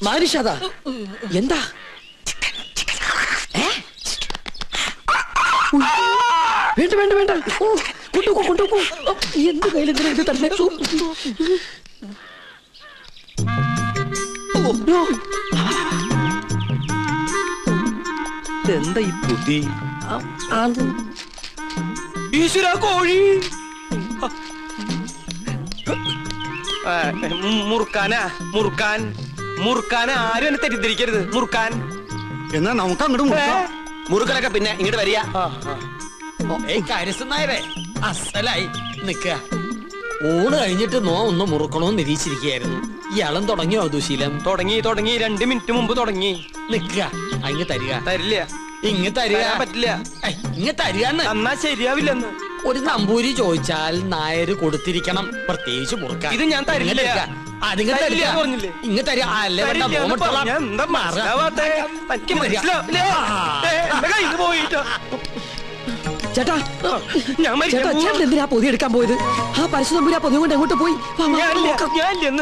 മാനുഷാദാ എന്താ വേണ്ട വേണ്ട വേണ്ട കൊണ്ടുപോ കൊണ്ടുപോ എന്ത് കയ്യിലെന്തിനാ ഇത് തന്നെ എന്താ ഈ ബുദ്ധി ഈശ്വര കോഴി മുറുക്കാനാ മുറുക്കാൻ മുറുക്കാൻ ആരും എന്നെ തെറ്റിദ്ധരിക്കരുത് മുറുക്കാൻ എന്നാ നമുക്ക് അങ്ങോട്ട് മുറുക്കലൊക്കെ പിന്നെ ഇങ്ങോട്ട് വരിക കാര്യസ്ഥനായരെ അസലായി നിക്ക ഊണ് കഴിഞ്ഞിട്ട് ഒന്ന് മുറുക്കണോന്ന് നിരീക്ഷിച്ചിരിക്കുകയായിരുന്നു ഇയാളും തുടങ്ങിയോ ദുശീലം തുടങ്ങി 2 മിനിറ്റ് മുമ്പ് തുടങ്ങി നിക്ക അങ്ങ് തരിക തരില്ല ഇങ്ങ് തരിക പറ്റില്ല ഇങ്ങ് തരികന്ന് എന്നാ ശരിയാവില്ലെന്ന് ഒരു നമ്പൂരി ചോദിച്ചാൽ നായര് കൊടുത്തിരിക്കണം പ്രത്യേകിച്ച് മുറുക്കാൻ ഇത് ഞാൻ തരില്ല പറഞ്ഞില്ലേ ഇങ്ങ് തരിക അല്ലേ ചേട്ടാ ചേട്ടാ ചേട്ടൻ എന്തിനാ പൊതി എടുക്കാൻ പോയത് ആ പരശു നമ്പൂരി ആ പൊതി കൊണ്ട് എങ്ങോട്ട് പോയി